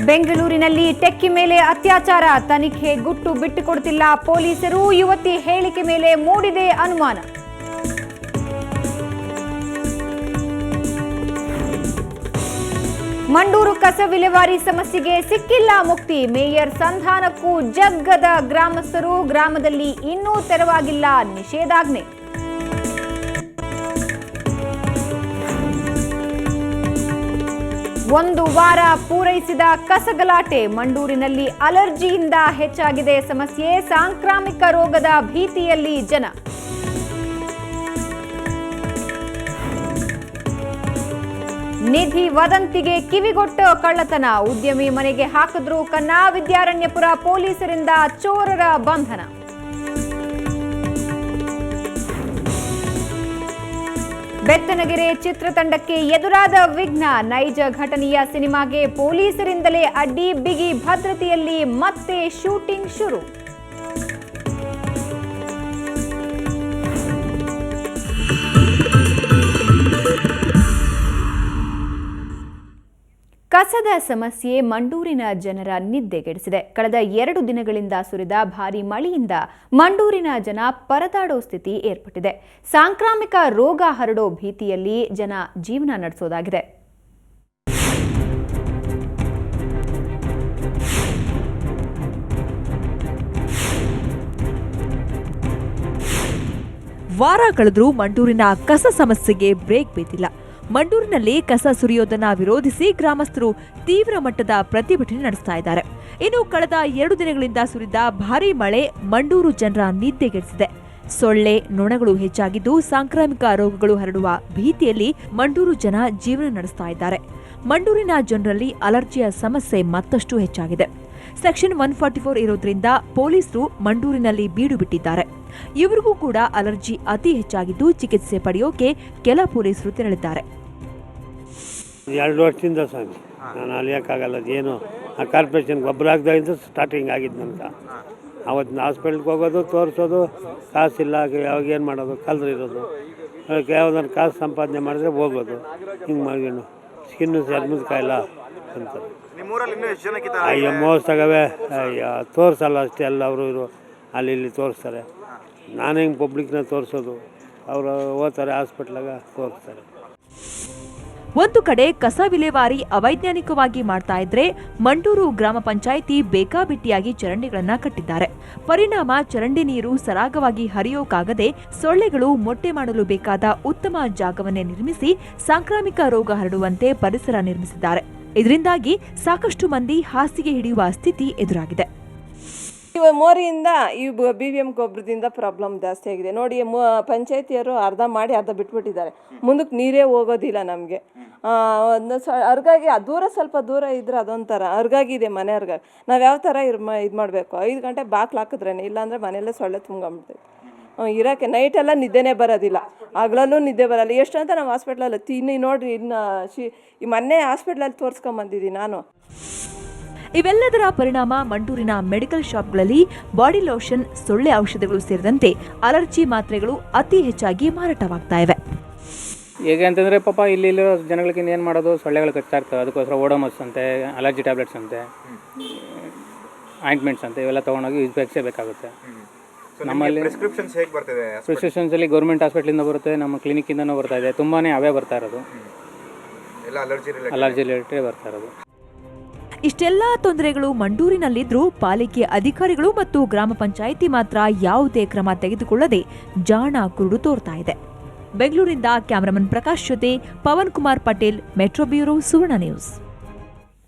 ಬೆಂಗಳೂರಿನಲ್ಲಿ ಟೆಕ್ಕಿ ಮೇಲೆ ಅತ್ಯಾಚಾರ, ತನಿಖೆ ಗುಟ್ಟು ಬಿಟ್ಟುಕೊಡುತ್ತಿಲ್ಲ ಪೊಲೀಸರು. ಯುವತಿ ಹೇಳಿಕೆ ಮೇಲೆ ಮೂಡಿದೆ ಅನುಮಾನ. ಮಂಡೂರು ಕಸ ವಿಲೇವಾರಿ ಸಮಸ್ಯೆಗೆ ಸಿಕ್ಕಿಲ್ಲ ಮುಕ್ತಿ. ಮೇಯರ್ ಸಂಧಾನಕ್ಕೂ ಜಗ್ಗದ ಗ್ರಾಮಸ್ಥರು. ಗ್ರಾಮದಲ್ಲಿ ಇನ್ನೂ ತೆರವಾಗಿಲ್ಲ ನಿಷೇಧಾಜ್ಞೆ. ಒಂದು ವಾರ ಪೂರೈಸಿದ ಕಸಗಲಾಟೆ. ಮಂಡೂರಿನಲ್ಲಿ ಅಲರ್ಜಿಯಿಂದ ಹೆಚ್ಚಾಗಿದೆ ಸಮಸ್ಯೆ. ಸಾಂಕ್ರಾಮಿಕ ರೋಗದ ಭೀತಿಯಲ್ಲಿ ಜನ. ನಿಧಿ ವದಂತಿಗೆ ಕಿವಿಗೊಟ್ಟ ಕಳ್ಳತನ. ಉದ್ಯಮಿ ಮನೆಗೆ ಹಾಕಿದ್ರು ಕನ್ನ. ವಿದ್ಯಾರಣ್ಯಪುರ ಪೊಲೀಸರಿಂದ ಚೋರರ ಬಂಧನ. ಬೆತ್ತನಗೆರೆ ಚಿತ್ರತಂಡಕ್ಕೆ ಎದುರಾದ ವಿಘ್ನ. ನೈಜ ಘಟನೆಯ ಸಿನಿಮಾಗೆ ಪೊಲೀಸರಿಂದಲೇ ಅಡ್ಡಿ ಬಿಗಿ ಭದ್ರತೆಯಲ್ಲಿ ಮತ್ತೆ ಶೂಟಿಂಗ್ ಶುರು. ಕಸದ ಸಮಸ್ಯೆ ಮಂಡೂರಿನ ಜನರ ನಿದ್ದೆಗೆಡಿಸಿದೆ. ಕಳೆದ 2 ದಿನಗಳಿಂದ ಸುರಿದ ಭಾರೀ ಮಳೆಯಿಂದ ಮಂಡೂರಿನ ಜನ ಪರದಾಡೋ ಸ್ಥಿತಿ ಏರ್ಪಟ್ಟಿದೆ. ಸಾಂಕ್ರಾಮಿಕ ರೋಗ ಹರಡೋ ಭೀತಿಯಲ್ಲಿ ಜನ ಜೀವನ ನಡೆಸೋದಾಗಿದೆ. ವಾರ ಕಳೆದರೂ ಮಂಡೂರಿನ ಕಸ ಸಮಸ್ಯೆಗೆ ಬ್ರೇಕ್ ಬಿದ್ದಿಲ್ಲ. ಮಂಡೂರಿನಲ್ಲಿ ಕಸ ಸುರಿಯೋದನ್ನ ವಿರೋಧಿಸಿ ಗ್ರಾಮಸ್ಥರು ತೀವ್ರ ಮಟ್ಟದ ಪ್ರತಿಭಟನೆ ನಡೆಸ್ತಾ ಇದ್ದಾರೆ. ಇನ್ನು ಕಳೆದ 2 ದಿನಗಳಿಂದ ಸುರಿದ ಭಾರೀ ಮಳೆ ಮಂಡೂರು ಜನರ ನಿದ್ದೆಗೆಡಿಸಿದೆ. ಸೊಳ್ಳೆ, ನೊಣಗಳು ಹೆಚ್ಚಾಗಿದ್ದು ಸಾಂಕ್ರಾಮಿಕ ರೋಗಗಳು ಹರಡುವ ಭೀತಿಯಲ್ಲಿ ಮಂಡೂರು ಜನ ಜೀವನ ನಡೆಸ್ತಾ ಇದ್ದಾರೆ. ಮಂಡೂರಿನ ಜನರಲ್ಲಿ ಅಲರ್ಜಿಯ ಸಮಸ್ಯೆ ಮತ್ತಷ್ಟು ಹೆಚ್ಚಾಗಿದೆ. ಸೆಕ್ಷನ್ 144 ಇರೋದ್ರಿಂದ ಪೊಲೀಸರು ಮಂಡೂರಿನಲ್ಲಿ ಬೀಡು ಬಿಟ್ಟಿದ್ದಾರೆ. ಇವರಿಗೂ ಕೂಡ ಅಲರ್ಜಿ ಅತಿ ಹೆಚ್ಚಾಗಿದ್ದು ಚಿಕಿತ್ಸೆ ಪಡೆಯೋಕೆ ಕೆಲ ಪೊಲೀಸರು ತೆರಳಿದ್ದಾರೆ. 2 ವರ್ಷದಿಂದ ಸ್ವಾಮಿ ನಾನು ಅಲಿಯೋಕ್ಕಾಗಲ್ಲ. ಏನು ಆ ಕಾರ್ಪೊರೇಷನ್ ಗೊಬ್ಬರ ಹಾಕಿದಾಗಿಂದ ಸ್ಟಾರ್ಟಿಂಗ್ ಆಗಿದ್ದು ನನಗೆ. ಅವತ್ತಿನ ಹಾಸ್ಪಿಟ್ಲ್ಗೆ ಹೋಗೋದು, ತೋರಿಸೋದು, ಕಾಸಿಲ್ಲ, ಯಾವಾಗ ಏನು ಮಾಡೋದು, ಕಲ್ರಿರೋದು. ಅದಕ್ಕೆ ಯಾವುದನ್ನು ಕಾಸು ಸಂಪಾದನೆ ಮಾಡಿದ್ರೆ ಹೋಗೋದು. ಹಿಂಗೆ ಮಾಡಿ ಸ್ಕಿನ್ನು ಚರ್ಮದ ಕಾಯಿಲ್ಲ ಅಂತಾರೆ. ಅಯ್ಯೋ ಮೋಸ್ತಾಗವೆ. ಅಯ್ಯೋ ತೋರಿಸಲ್ಲ ಅಷ್ಟೇ ಎಲ್ಲ. ಅವರು ಇವರು ಅಲ್ಲಿ ಇಲ್ಲಿ ತೋರಿಸ್ತಾರೆ. ನಾನು ಹೆಂಗೆ ಪಬ್ಲಿಕ್ನ ತೋರಿಸೋದು? ಅವರು ಹೋಗ್ತಾರೆ ಹಾಸ್ಪಿಟ್ಲಾಗ ತೋರಿಸ್ತಾರೆ. ಒಂದು ಕಡೆ ಕಸ ವಿಲೇವಾರಿ ಅವೈಜ್ಞಾನಿಕವಾಗಿ ಮಾಡ್ತಾ ಇದ್ರೆ ಮಂಡೂರು ಗ್ರಾಮ ಪಂಚಾಯಿತಿ ಬೇಕಾಬಿಟ್ಟಿಯಾಗಿ ಚರಂಡಿಗಳನ್ನ ಕಟ್ಟಿದ್ದಾರೆ. ಪರಿಣಾಮ ಚರಂಡಿ ನೀರು ಸರಾಗವಾಗಿ ಹರಿಯೋಕಾಗದೆ ಸೊಳ್ಳೆಗಳು ಮೊಟ್ಟೆ ಮಾಡಲು ಬೇಕಾದ ಉತ್ತಮ ಜಾಗವನ್ನೇ ನಿರ್ಮಿಸಿ ಸಾಂಕ್ರಾಮಿಕ ರೋಗ ಹರಡುವಂತೆ ಪರಿಸರ ನಿರ್ಮಿಸಿದ್ದಾರೆ. ಇದರಿಂದಾಗಿ ಸಾಕಷ್ಟು ಮಂದಿ ಹಾಸಿಗೆ ಹಿಡಿಯುವ ಸ್ಥಿತಿ ಎದುರಾಗಿದೆ. ಮೋರಿಯಿಂದ ಈ BVM ಗೊಬ್ಬರದಿಂದ ಪ್ರಾಬ್ಲಮ್ ಜಾಸ್ತಿ ಆಗಿದೆ ನೋಡಿ. ಪಂಚಾಯತಿಯವರು ಅರ್ಧ ಮಾಡಿ ಅರ್ಧ ಬಿಟ್ಬಿಟ್ಟಿದ್ದಾರೆ. ಮುಂದಕ್ಕೆ ನೀರೇ ಹೋಗೋದಿಲ್ಲ ನಮಗೆ. ಅರ್ಗಾಗಿ ಸ್ವಲ್ಪ ದೂರ ಇದ್ರೆ ಅದೊಂಥರ ಅರ್ಗಾಗಿದೆ. ಮನೆ ಅರ್ಗಾಗಿ ನಾವು ಯಾವ ಥರ ಇದು ಮಾಡಬೇಕು? 5 ಗಂಟೆ ಬಾಕ್ಲು ಹಾಕಿದ್ರೇನೆ, ಇಲ್ಲಾಂದರೆ ಮನೆಯಲ್ಲೇ ಸೊಳ್ಳೆ ತುಂಬ್ಕೊಂಬಿಡ್ತೈತೆ. ಇರೋಕ್ಕೆ ನೈಟೆಲ್ಲ ನಿದ್ದೆನೇ ಬರೋದಿಲ್ಲ, ಹಗಲಲ್ಲೂ ನಿದ್ದೆ ಬರೋಲ್ಲ. ಎಷ್ಟು ಅಂತ ನಾವು ಹಾಸ್ಪಿಟ್ಲಲ್ಲಿ ತಿನ್ನಿ ನೋಡ್ರಿ. ಈ ಮೊನ್ನೆ ಹಾಸ್ಪಿಟ್ಲಲ್ಲಿ ತೋರಿಸ್ಕೊಂಬಂದಿದ್ದೀನಿ ನಾನು. ಇವೆಲ್ಲದರ ಪರಿಣಾಮ ಮಂಡೂರಿನ ಮೆಡಿಕಲ್ ಶಾಪ್ಗಳಲ್ಲಿ ಬಾಡಿ ಲೋಷನ್, ಸೊಳ್ಳೆ ಔಷಧಿಗಳು ಸೇರಿದಂತೆ ಅಲರ್ಜಿ ಮಾತ್ರೆಗಳು ಅತಿ ಹೆಚ್ಚಾಗಿ ಮಾರಾಟವಾಗ್ತಾ ಇವೆ. ಹೇಗೆ ಅಂತಂದರೆ ಪಾಪ ಇಲ್ಲಿರೋ ಜನಗಳಿಗೆ ಏನು ಮಾಡೋದು? ಸೊಳ್ಳೆಗಳು ಕಚ್ತಾ ಇರ್ತವೆ. ಅದಕ್ಕೋಸ್ಕರ ಓಡೋಮಸ್ ಅಂತೆ, ಅಲರ್ಜಿ ಟ್ಯಾಬ್ಲೆಟ್ಸ್ ಅಂತೆ, ಆಯಿಂಟ್ಮೆಂಟ್ಸ್ ಅಂತೆ, ಇವೆಲ್ಲ ತೊಗೊಂಡೋಗಿ ಬೇಕಾಗುತ್ತೆ. ನಮ್ಮಲ್ಲಿ ಪ್ರಿಸ್ಕ್ರಿಪ್ಷನ್ಸಲ್ಲಿ ಗೌರ್ಮೆಂಟ್ ಹಾಸ್ಪಿಟ್ಲಿಂದ ಬರುತ್ತೆ, ನಮ್ಮ ಕ್ಲಿನಿಕ್ಕಿಂದನೂ ಬರ್ತಾ ಇದೆ. ತುಂಬಾ ಅವೇ ಬರ್ತಾ ಇರೋದು, ಅಲರ್ಜಿ ರಿಲೇಟೆಡ್ ಬರ್ತಾ ಇರೋದು. ಇಷ್ಟೆಲ್ಲಾ ತೊಂದರೆಗಳು ಮಂಡೂರಿನಲ್ಲಿದ್ರೂ ಪಾಲಿಕೆ ಅಧಿಕಾರಿಗಳು ಮತ್ತು ಗ್ರಾಮ ಪಂಚಾಯಿತಿ ಮಾತ್ರ ಯಾವುದೇ ಕ್ರಮ ತೆಗೆದುಕೊಳ್ಳದೆ ಜಾಣ ಕುರುಡು ತೋರ್ತಾ ಇದೆ. ಬೆಂಗಳೂರಿನಿಂದ ಕ್ಯಾಮರಾಮನ್ ಪ್ರಕಾಶ್ ಜೊತೆ ಪವನ್ ಕುಮಾರ್ ಪಟೇಲ್, ಮೆಟ್ರೋ ಬ್ಯೂರೋ, ಸುವರ್ಣ ನ್ಯೂಸ್.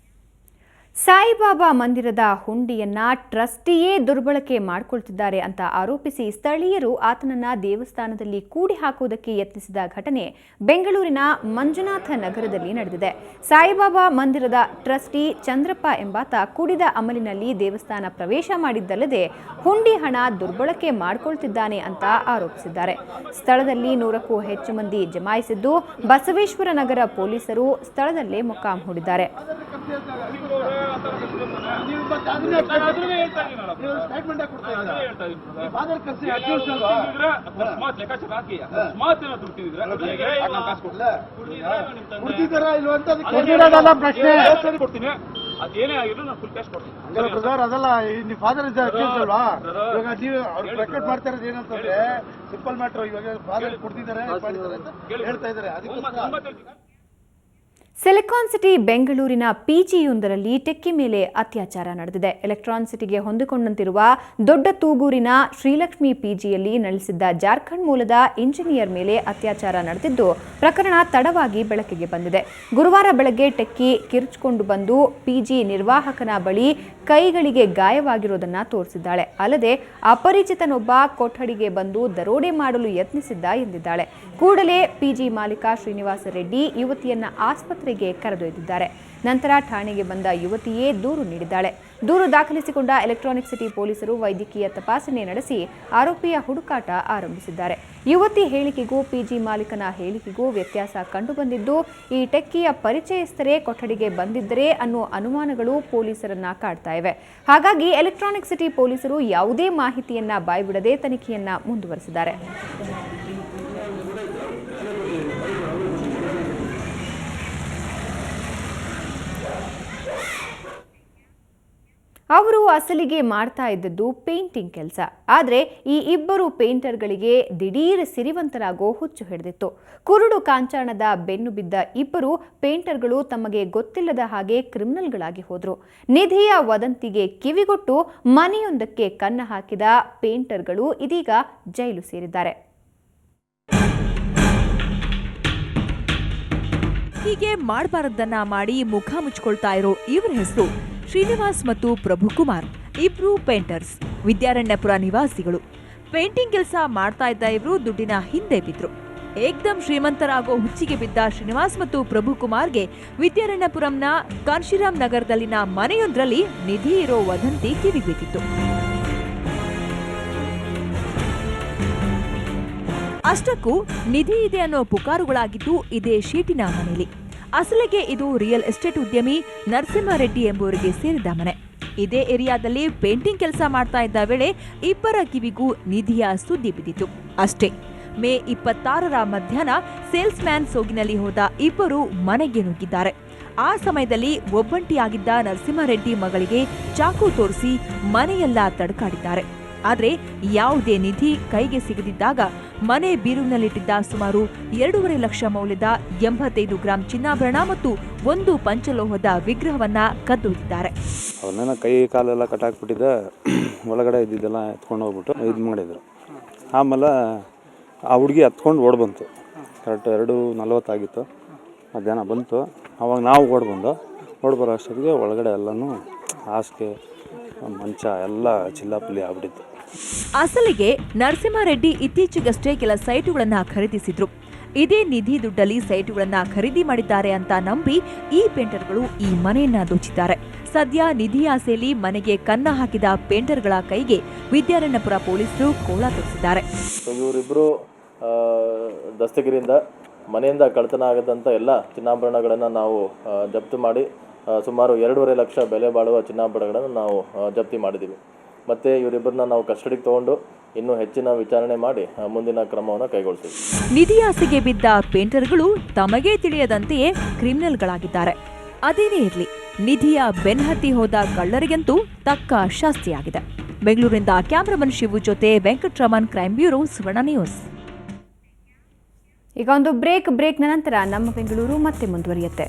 ಸಾಯಿಬಾಬಾ ಮಂದಿರದ ಹುಂಡಿಯನ್ನ ಟ್ರಸ್ಟಿಯೇ ದುರ್ಬಳಕೆ ಮಾಡಿಕೊಳ್ತಿದ್ದಾರೆ ಅಂತ ಆರೋಪಿಸಿ ಸ್ಥಳೀಯರು ಆತನನ್ನ ದೇವಸ್ಥಾನದಲ್ಲಿ ಕೂಡಿ ಹಾಕುವುದಕ್ಕೆ ಯತ್ನಿಸಿದ ಘಟನೆ ಬೆಂಗಳೂರಿನ ಮಂಜುನಾಥ ನಗರದಲ್ಲಿ ನಡೆದಿದೆ. ಸಾಯಿಬಾಬಾ ಮಂದಿರದ ಟ್ರಸ್ಟಿ ಚಂದ್ರಪ್ಪ ಎಂಬಾತ ಕುಡಿದ ಅಮಲಿನಲ್ಲಿ ದೇವಸ್ಥಾನ ಪ್ರವೇಶ ಮಾಡಿದ್ದಲ್ಲದೆ ಹುಂಡಿ ಹಣ ದುರ್ಬಳಕೆ ಮಾಡಿಕೊಳ್ತಿದ್ದಾನೆ ಅಂತ ಆರೋಪಿಸಿದ್ದಾರೆ. ಸ್ಥಳದಲ್ಲಿ 100ಕ್ಕೂ ಹೆಚ್ಚು ಮಂದಿ ಜಮಾಯಿಸಿದ್ದು ಬಸವೇಶ್ವರ ನಗರ ಪೊಲೀಸರು ಸ್ಥಳದಲ್ಲೇ ಮೊಕ್ಕಾಂ ಹೂಡಿದ್ದಾರೆ. ಪ್ರಶ್ನೆ ಹಂಗಲ್ಲ ಬ್ರದರ್, ಅದಲ್ಲ ನಿಮ್ಮ ಫಾದರ್ ಅಲ್ವಾ, ಇವಾಗ ನೀವು ಅವ್ರು ಬ್ರಾಕೆಟ್ ಮಾಡ್ತಾ ಇರೋದು ಏನಂತಂದ್ರೆ ಸಿಂಪಲ್ ಮ್ಯಾಟ್ರ್. ಇವಾಗ ಫಾದರ್ ಕೊಡ್ತಿದ್ದಾರೆ ಅಂತ ಹೇಳ್ತಾ ಇದ್ದಾರೆ. ಅದಕ್ಕೆ ಸಿಲಿಕಾನ್ ಸಿಟಿ ಬೆಂಗಳೂರಿನ ಪಿಜಿಯೊಂದರಲ್ಲಿ ಟೆಕ್ಕಿ ಮೇಲೆ ಅತ್ಯಾಚಾರ ನಡೆದಿದೆ. ಎಲೆಕ್ಟ್ರಾನ್ ಸಿಟಿಗೆ ಹೊಂದಿಕೊಂಡಂತಿರುವ ದೊಡ್ಡ ತೂಗೂರಿನ ಶ್ರೀಲಕ್ಷ್ಮಿ ಪಿಜಿಯಲ್ಲಿ ನೆಲೆಸಿದ್ದ ಜಾರ್ಖಂಡ್ ಮೂಲದ ಇಂಜಿನಿಯರ್ ಮೇಲೆ ಅತ್ಯಾಚಾರ ನಡೆದಿದ್ದು ಪ್ರಕರಣ ತಡವಾಗಿ ಬೆಳಕಿಗೆ ಬಂದಿದೆ. ಗುರುವಾರ ಬೆಳಗ್ಗೆ ಟೆಕ್ಕಿ ಕಿರುಚಿಕೊಂಡು ಬಂದು ಪಿಜಿ ನಿರ್ವಾಹಕನ ಬಳಿ ಕೈಗಳಿಗೆ ಗಾಯವಾಗಿರುವುದನ್ನು ತೋರಿಸಿದ್ದಾಳೆ. ಅಲ್ಲದೆ ಅಪರಿಚಿತನೊಬ್ಬ ಕೊಠಡಿಗೆ ಬಂದು ದರೋಡೆ ಮಾಡಲು ಯತ್ನಿಸಿದ್ದ ಎಂದಿದ್ದಾಳೆ. ಕೂಡಲೇ ಪಿಜಿ ಮಾಲೀಕ ಶ್ರೀನಿವಾಸ ರೆಡ್ಡಿ ಯುವತಿಯನ್ನ ಆಸ್ಪತ್ರೆಗೆ ಕರೆದೊಯ್ದಿದ್ದಾರೆ. ನಂತರ ಠಾಣೆಗೆ ಬಂದ ಯುವತಿಯೇ ದೂರು ನೀಡಿದ್ದಾಳೆ. ದೂರು ದಾಖಲಿಸಿಕೊಂಡ ಎಲೆಕ್ಟ್ರಾನಿಕ್ ಸಿಟಿ ಪೊಲೀಸರು ವೈದ್ಯಕೀಯ ತಪಾಸಣೆ ನಡೆಸಿ ಆರೋಪಿಯ ಹುಡುಕಾಟ ಆರಂಭಿಸಿದ್ದಾರೆ. ಯುವತಿ ಹೇಳಿಕೆಗೂ ಪಿಜಿ ಮಾಲೀಕನ ಹೇಳಿಕೆಗೂ ವ್ಯತ್ಯಾಸ ಕಂಡುಬಂದಿದ್ದು, ಈ ಟೆಕ್ಕಿಯ ಪರಿಚಯಸ್ಥರೇ ಕೊಠಡಿಗೆ ಬಂದಿದ್ದರೆ ಅನ್ನೋ ಅನುಮಾನಗಳು ಪೊಲೀಸರನ್ನ ಕಾಡ್ತಾ ಇವೆ. ಹಾಗಾಗಿ ಎಲೆಕ್ಟ್ರಾನಿಕ್ ಸಿಟಿ ಪೊಲೀಸರು ಯಾವುದೇ ಮಾಹಿತಿಯನ್ನ ಬಾಯ್ಬಿಡದೆ ತನಿಖೆಯನ್ನ ಮುಂದುವರೆಸಿದ್ದಾರೆ. ಅವರು ಅಸಲಿಗೆ ಮಾಡ್ತಾ ಇದ್ದದ್ದು ಪೇಂಟಿಂಗ್ ಕೆಲಸ. ಆದರೆ ಈ ಇಬ್ಬರು ಪೇಂಟರ್ಗಳಿಗೆ ದಿಢೀರ್ ಸಿರಿವಂತರಾಗೋ ಹುಚ್ಚು ಹಿಡಿದಿತ್ತು. ಕುರುಡು ಕಾಂಚಾಣದ ಬೆನ್ನು ಬಿದ್ದ ಇಬ್ಬರು ಪೇಂಟರ್ಗಳು ತಮಗೆ ಗೊತ್ತಿಲ್ಲದ ಹಾಗೆ ಕ್ರಿಮಿನಲ್ಗಳಾಗಿ ಹೋದ್ರು. ನಿಧಿಯ ವದಂತಿಗೆ ಕಿವಿಗೊಟ್ಟು ಮನೆಯೊಂದಕ್ಕೆ ಕನ್ನ ಹಾಕಿದ ಪೇಂಟರ್ಗಳು ಇದೀಗ ಜೈಲು ಸೇರಿದ್ದಾರೆ. ಹೀಗೆ ಮಾಡಬಾರದನ್ನ ಮಾಡಿ ಮುಖ ಮುಚ್ಕೊಳ್ತಾ ಇರೋ ಇವರ ಹೆಸರು ಶ್ರೀನಿವಾಸ್ ಮತ್ತು ಪ್ರಭುಕುಮಾರ್. ಇಬ್ರು ಪೇಂಟರ್ಸ್, ವಿದ್ಯಾರಣ್ಯಪುರ ನಿವಾಸಿಗಳು. ಪೇಂಟಿಂಗ್ ಕೆಲಸ ಮಾಡ್ತಾ ಇದ್ದ ಇವರು ದುಡ್ಡಿನ ಹಿಂದೆ ಬಿದ್ರು. ಏಕ್ದಮ್ ಶ್ರೀಮಂತರಾಗೋ ಹುಚ್ಚಿಗೆ ಬಿದ್ದ ಶ್ರೀನಿವಾಸ್ ಮತ್ತು ಪ್ರಭುಕುಮಾರ್ಗೆ ವಿದ್ಯಾರಣ್ಯಪುರಂನ ಕಾನ್ಶಿರಾಮ್ ನಗರದಲ್ಲಿನ ಮನೆಯೊಂದರಲ್ಲಿ ನಿಧಿ ಇರೋ ವದಂತಿ ಕಿವಿಬಿದ್ದಿತ್ತು. ಅಷ್ಟಕ್ಕೂ ನಿಧಿ ಇದೆ ಅನ್ನೋ ಪುಕಾರುಗಳಾಗಿದ್ದು ಇದೇ ಶೀಟಿನ ಮನೆಯಲ್ಲಿ. ಅಸಲಿಗೆ ಇದು ರಿಯಲ್ ಎಸ್ಟೇಟ್ ಉದ್ಯಮಿ ನರಸಿಂಹರೆಡ್ಡಿ ಎಂಬುವರಿಗೆ ಸೇರಿದ ಮನೆ. ಇದೇ ಏರಿಯಾದಲ್ಲಿ ಪೇಂಟಿಂಗ್ ಕೆಲಸ ಮಾಡ್ತಾ ಇದ್ದ ವೇಳೆ ಇಬ್ಬರ ಕಿವಿಗೂ ನಿಧಿಯ ಸುದ್ದಿ ಬಿದ್ದಿತು ಅಷ್ಟೇ. ಮೇ 26ರ ಮಧ್ಯಾಹ್ನ ಸೇಲ್ಸ್ ಮ್ಯಾನ್ ಸೋಗಿನಲ್ಲಿ ಹೋದ ಇಬ್ಬರು ಮನೆಗೆ ನುಗ್ಗಿದ್ದಾರೆ. ಆ ಸಮಯದಲ್ಲಿ ಒಬ್ಬಂಟಿಯಾಗಿದ್ದ ನರಸಿಂಹರೆಡ್ಡಿ ಮಗಳಿಗೆ ಚಾಕು ತೋರಿಸಿ ಮನೆಯೆಲ್ಲ ತಡಕಾಡಿದ್ದಾರೆ. ಆದರೆ ಯಾವುದೇ ನಿಧಿ ಕೈಗೆ ಸಿಗದಿದ್ದಾಗ ಮನೆ ಬೀರುವಿನಲ್ಲಿಟ್ಟಿದ್ದ ಸುಮಾರು 2.5 ಲಕ್ಷ ಮೌಲ್ಯದ 85 ಗ್ರಾಂ ಚಿನ್ನಾಭರಣ ಮತ್ತು 1 ಪಂಚಲೋಹದ ವಿಗ್ರಹವನ್ನ ಕದ್ದೊಯ್ದಿದ್ದಾರೆ. ಅವನ್ನೆಲ್ಲ ಕೈ ಕಾಲೆಲ್ಲ ಕಟ್ಟಾಕ್ಬಿಟ್ಟಿದ್ದೆ, ಒಳಗಡೆ ಇದ್ದಿದ್ದೆಲ್ಲ ಎತ್ಕೊಂಡು ಹೋಗ್ಬಿಟ್ಟು ಇದು ಮಾಡಿದರು. ಆಮೇಲೆ ಆ ಹುಡುಗಿ ಹತ್ಕೊಂಡು ಓಡ್ ಬಂತು. ಕರೆಕ್ಟ್ 2:40 ಆಗಿತ್ತು, ಮಧ್ಯಾಹ್ನ ಬಂತು. ಅವಾಗ ನಾವು ಓಡ್ ಬರೋ ಅಷ್ಟೊತ್ತಿಗೆ ಒಳಗಡೆ ಎಲ್ಲನೂ ಹಾಸಿಗೆ ಮಂಚ ಎಲ್ಲ ಚಿಲ್ಲಾಪುಲ್ಲಿ ಆಗ್ಬಿಟ್ಟಿತ್ತು. ಅಸಲಿಗೆ ನರಸಿಂಹರೆಡ್ಡಿ ಇತ್ತೀಚೆಗಷ್ಟೇ ಕೆಲ ಸೈಟುಗಳನ್ನ ಖರೀದಿಸಿದ್ರು. ಇದೇ ನಿಧಿ ದುಡ್ಡಲ್ಲಿ ಸೈಟುಗಳನ್ನ ಖರೀದಿ ಮಾಡಿದ್ದಾರೆ ಅಂತ ನಂಬಿ ಈ ಪೇಂಟರ್ಗಳು ಈ ಮನೆಯನ್ನ ದೋಚಿದ್ದಾರೆ. ಸದ್ಯ ನಿಧಿ ಆಸೆಯಲ್ಲಿ ಮನೆಗೆ ಕನ್ನ ಹಾಕಿದ ಪೇಂಟರ್ಗಳ ಕೈಗೆ ವಿದ್ಯಾರಣ್ಯಪುರ ಪೊಲೀಸರು ಕೋಳ ತೋರಿಸಿದ್ದಾರೆ. ಇವರಿಬ್ಬರು ದಸ್ತಗಿರಿಯಿಂದ ಮನೆಯಿಂದ ಕಳ್ಳತನ ಆಗದಂಥ ಎಲ್ಲ ಚಿನ್ನಾಭರಣಗಳನ್ನು ನಾವು ಜಪ್ತು ಮಾಡಿ ಸುಮಾರು 2.5 ಲಕ್ಷ ಬೆಲೆ ಬಾಳುವ ಚಿನ್ನಾಭರಣಗಳನ್ನು ನಾವು ಜಪ್ತಿ ಮಾಡಿದ್ದೀವಿ. ಮತ್ತು ಇವರಿಬ್ಬರನ್ನ ನಾವು ಕಸ್ಟಡಿಗೆ ತಗೊಂಡು ಇನ್ನೂ ಹೆಚ್ಚಿನ ವಿಚಾರಣೆ ಮಾಡಿ ಮುಂದಿನ ಕ್ರಮವನ್ನು ಕೈಗೊಳ್ತೀವಿ. ನಿಧಿ ಆಸೆಗೆ ಬಿದ್ದ ಪೇಂಟರ್ಗಳು ತಮಗೇ ತಿಳಿಯದಂತೆಯೇ ಕ್ರಿಮಿನಲ್ಗಳಾಗಿದ್ದಾರೆ. ಅದೇನೇ ಇರಲಿ, ನಿಧಿಯ ಬೆನ್ಹತ್ತಿ ಹೋದ ಕಳ್ಳರಿಗಂತೂ ತಕ್ಕ ಶಾಸ್ತಿಯಾಗಿದೆ. ಬೆಂಗಳೂರಿನಿಂದ ಕ್ಯಾಮರಾಮನ್ ಶಿವು ಜೊತೆ ವೆಂಕಟರಮನ್, ಕ್ರೈಮ್ ಬ್ಯೂರೋ, ಸುವರ್ಣ ನ್ಯೂಸ್. ಈಗ ಒಂದು ಬ್ರೇಕ್ನ ನಂತರ ನಮ್ಮ ಬೆಂಗಳೂರು ಮತ್ತೆ ಮುಂದುವರಿಯುತ್ತೆ.